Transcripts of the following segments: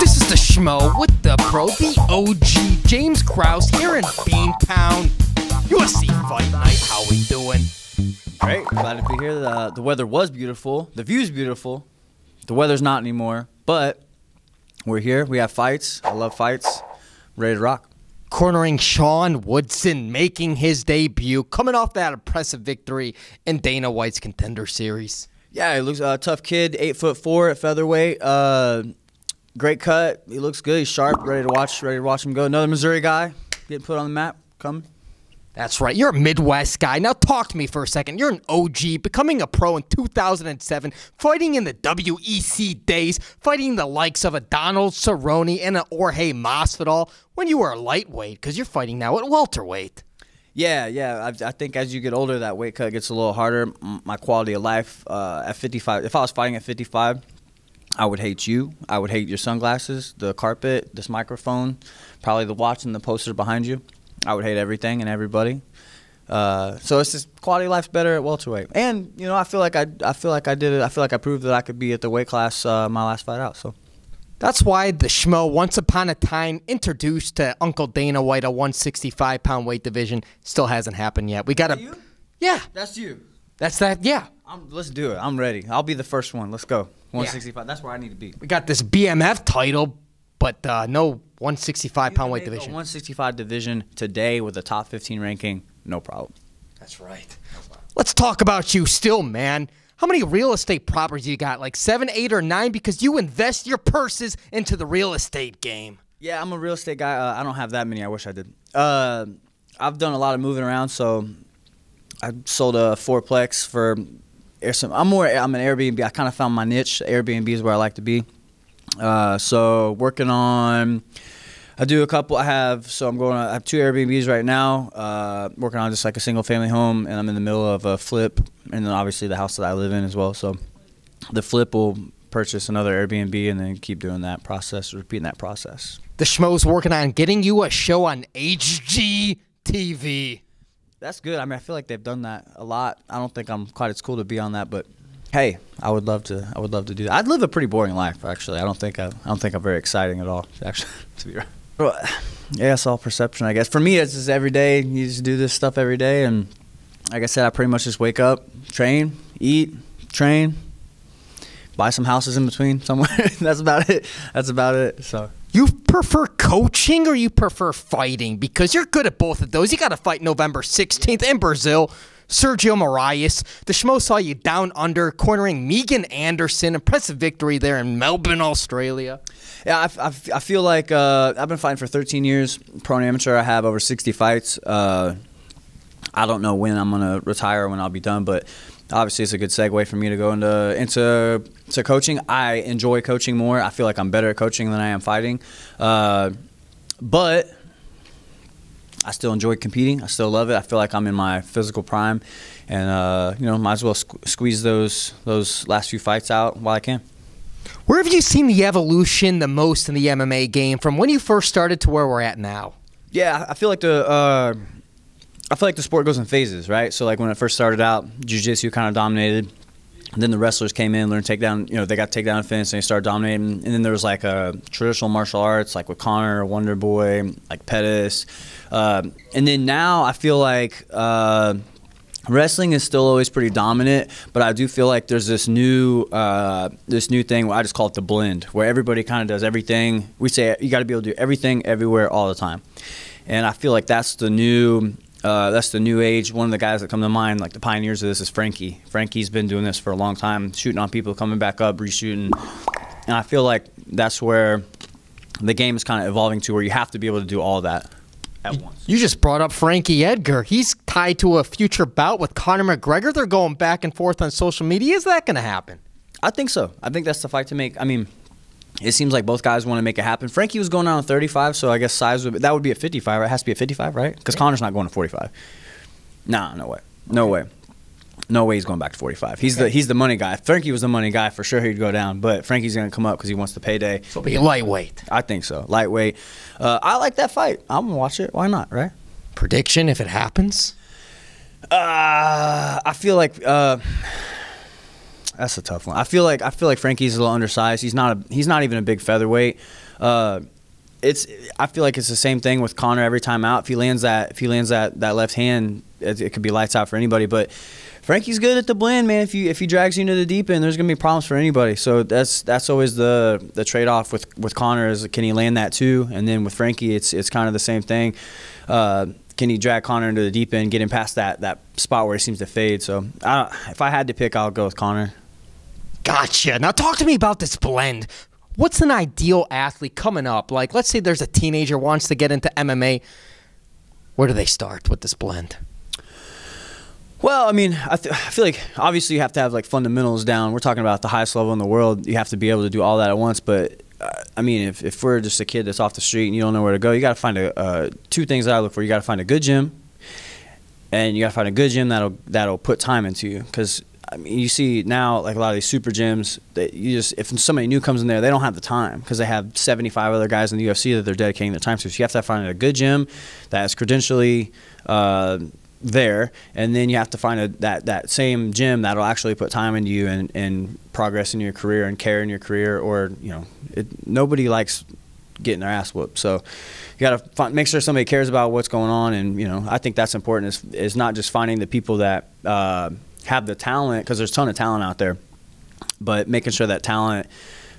This is the Schmo with the Pro, the OG, James Krause here in Beantown. UFC Fight Night, how we doing? Great, glad to be here. The weather was beautiful, the view's beautiful. The weather's not anymore, but we're here. We have fights. I love fights. Ready to rock. Cornering Sean Woodson, making his debut, coming off that impressive victory in Dana White's Contender Series. Yeah, he looks a tough kid, 8'4" at featherweight. Great cut. He looks good. He's sharp. Ready to watch him go. Another Missouri guy getting put on the map. Coming. That's right. You're a Midwest guy. Now talk to me for a second. You're an OG, becoming a pro in 2007, fighting in the WEC days, fighting the likes of a Donald Cerrone and a Jorge Masvidal when you were a lightweight, because you're fighting now at welterweight. Yeah. I think as you get older, that weight cut gets a little harder. My quality of life at 55, if I was fighting at 55, I would hate you. I would hate your sunglasses, the carpet, this microphone, probably the watch and the poster behind you. I would hate everything and everybody. So it's just quality of life's better at welterweight. And you know, I feel like I did it. I feel like I proved that I could be at the weight class my last fight out. So that's why the Schmo, once upon a time, introduced to Uncle Dana White a 165-pound weight division. Still hasn't happened yet. We got to. Yeah. That's you. That's that. Yeah. Let's do it. I'm ready. I'll be the first one. Let's go. 165. Yeah. That's where I need to be. We got this BMF title, but no 165-pound weight division. 165 division today with a top 15 ranking, no problem. That's right. Let's talk about you still, man. How many real estate properties you got? Like 7, 8, or 9? Because you invest your purses into the real estate game. Yeah, I'm a real estate guy. I don't have that many. I wish I did. I've done a lot of moving around, so I sold a fourplex for. I'm an Airbnb. I kind of found my niche. Airbnb is where I like to be. So working on, I have 2 Airbnbs right now, working on just like a single family home, and I'm in the middle of a flip, and then obviously the house that I live in as well. So the flip will purchase another Airbnb and then keep doing that process, repeating that process. The Schmo's working on getting you a show on HGTV. That's good. I mean, I feel like they've done that a lot. I don't think I'm quite as cool to be on that, but hey, I would love to do that. I'd live a pretty boring life, actually. I don't think I'm very exciting at all, actually, to be right. Yeah, it's all perception, I guess. For me, it's just every day. You just do this stuff every day, and like I said, I pretty much just wake up, train, eat, train, buy some houses in between somewhere. That's about it. So. You prefer coaching or you prefer fighting? Because you're good at both of those. You got to fight November 16th in Brazil. Sergio Moraes. The Schmo saw you down under, cornering Megan Anderson. Impressive victory there in Melbourne, Australia. Yeah, I feel like I've been fighting for 13 years. Pro and amateur, I have over 60 fights. I don't know when I'm going to retire or when I'll be done, but obviously it's a good segue for me to go into coaching. I enjoy coaching more. I feel like I'm better at coaching than I am fighting. But I still enjoy competing. I still love it. I feel like I'm in my physical prime, and might as well squeeze those last few fights out while I can. Where have you seen the evolution the most in the MMA game from when you first started to where we're at now? Yeah, I feel like the sport goes in phases, right? So like when it first started out, jiu-jitsu kind of dominated. And then the wrestlers came in, learned takedown. They got takedown offense, and they started dominating. And then there was like traditional martial arts, like with Conor, Wonder Boy, like Pettis. And then now I feel like wrestling is still always pretty dominant, but I do feel like there's this new thing where I just call it the blend, where everybody kind of does everything. We say you got to be able to do everything, everywhere, all the time. And I feel like that's the new age. One of the guys that come to mind, like the pioneers of this, is Frankie. Frankie's been doing this for a long time, shooting on people, coming back up, reshooting. And I feel like that's where the game is kind of evolving to, where you have to be able to do all that at once. You just brought up Frankie Edgar. He's tied to a future bout with Conor McGregor. They're going back and forth on social media. Is that going to happen? I think so. I think that's the fight to make. I mean, it seems like both guys want to make it happen. Frankie was going down at 35, so I guess that would be at 55. It has to be at 55, right? Because Conor's not going to 45. Nah, no way. No way. No way he's going back to 45. He's the money guy. If Frankie was the money guy, for sure he'd go down. But Frankie's going to come up because he wants the payday. So be lightweight. I think so. Lightweight. I like that fight. I'm going to watch it. Why not, right? Prediction if it happens? I feel like That's a tough one. I feel like Frankie's a little undersized. He's not even a big featherweight. I feel like it's the same thing with Conor every time out. If he lands that left hand, it could be lights out for anybody. But Frankie's good at the blend, man. If he drags you into the deep end, there's gonna be problems for anybody. So that's always the trade off with Conor is, can he land that too? And then with Frankie, it's kind of the same thing. Can he drag Conor into the deep end, get him past that spot where he seems to fade? So if I had to pick, I'll go with Conor. Gotcha. Now talk to me about this blend. What's an ideal athlete coming up? Like, let's say there's a teenager wants to get into MMA. Where do they start with this blend? Well, I mean, I feel like obviously you have to have like fundamentals down. We're talking about the highest level in the world. You have to be able to do all that at once. But I mean, if we're just a kid that's off the street and you don't know where to go, you got to find two things that I look for. You got to find a good gym, and you got to find a good gym that'll put time into you. Because I mean, you see now like a lot of these super gyms that if somebody new comes in there, they don't have the time because they have 75 other guys in the UFC that they're dedicating their time to. So you have to find a good gym that is credentially there, and then you have to find that same gym that'll actually put time into you and progress in your career and care in your career. Or nobody likes getting their ass whooped, so you got to make sure somebody cares about what's going on. And I think that's important, is not just finding the people that have the talent, because there's a ton of talent out there, but making sure that talent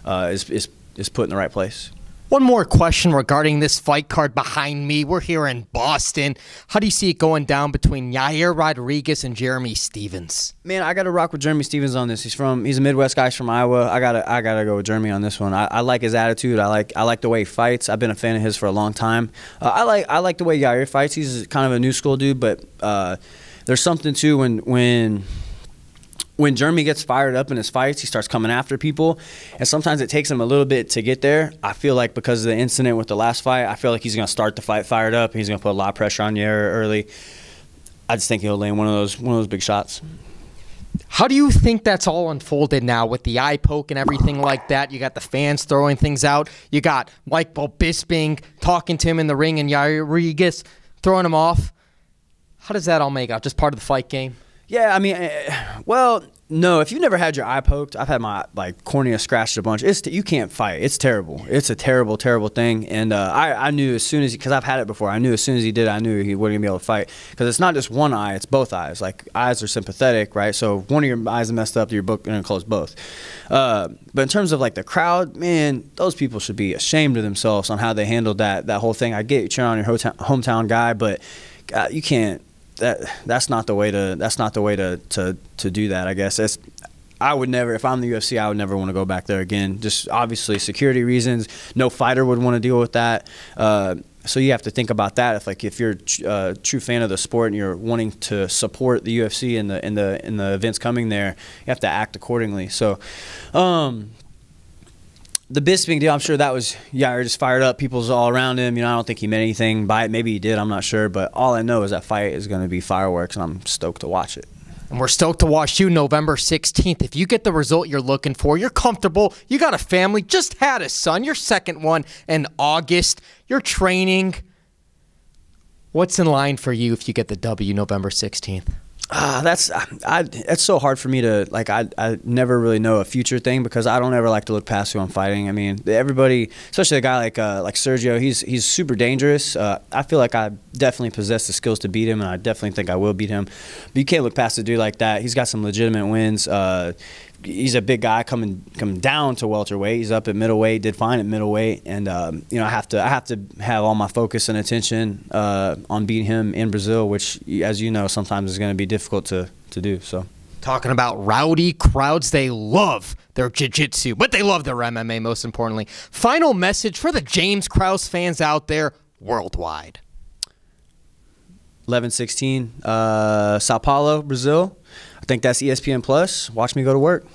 is put in the right place. One more question regarding this fight card behind me. We're here in Boston. How do you see it going down between Yair Rodriguez and Jeremy Stephens? Man, I got to rock with Jeremy Stephens on this. He's a Midwest guy. He's from Iowa. I gotta go with Jeremy on this one. I like his attitude. I like the way he fights. I've been a fan of his for a long time. I like the way Yair fights. He's kind of a new school dude, but there's something too when Jeremy gets fired up in his fights, he starts coming after people, and sometimes it takes him a little bit to get there. I feel like because of the incident with the last fight, I feel like he's going to start the fight fired up. He's going to put a lot of pressure on Yair early. I just think he'll land one of those big shots. How do you think that's all unfolded now with the eye poke and everything like that? You got the fans throwing things out. You got Michael Bisping talking to him in the ring and Yair Rodriguez throwing him off. How does that all make out? Just part of the fight game? Yeah, I mean, well, no. If you've never had your eye poked, I've had my cornea scratched a bunch. You can't fight. It's terrible. It's a terrible, terrible thing. And I knew as soon as because I've had it before. I knew as soon as he did, I knew he wasn't gonna be able to fight, because it's not just one eye; it's both eyes. Like, eyes are sympathetic, right? So if one of your eyes is messed up, you're gonna close both. But in terms of like the crowd, man, those people should be ashamed of themselves on how they handled that whole thing. I get you cheering on your hometown guy, but you can't. That's not the way to do that. I guess I would never, if I'm the UFC, I would never want to go back there again. Just obviously security reasons. No fighter would want to deal with that. So you have to think about that. If you're a true fan of the sport and you're wanting to support the UFC in the events coming there, you have to act accordingly. So. The Bisping deal, I'm sure that was Yair just fired up. People's all around him. I don't think he meant anything by it. Maybe he did. I'm not sure. But all I know is that fight is going to be fireworks, and I'm stoked to watch it. And we're stoked to watch you November 16th. If you get the result you're looking for, you're comfortable, you got a family, just had a son, your second one in August, you're training. What's in line for you if you get the W November 16th? That's so hard for me to I never really know a future thing, because I don't ever like to look past who I'm fighting. I mean, everybody, especially a guy like Sergio, he's super dangerous. I feel like I definitely possess the skills to beat him, and I definitely think I will beat him. But you can't look past a dude like that. He's got some legitimate wins. He's a big guy coming down to welterweight. He's up at middleweight, did fine at middleweight, and I have to have all my focus and attention on beating him in Brazil, which, as you know, sometimes is going to be difficult to do. So, talking about rowdy crowds, they love their jiu-jitsu, but they love their MMA most importantly. Final message for the James Krause fans out there worldwide. 11/16, Sao Paulo, Brazil. I think that's ESPN Plus. Watch me go to work.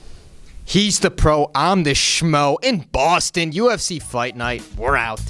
He's the pro, I'm the schmo. In Boston, UFC Fight Night. We're out.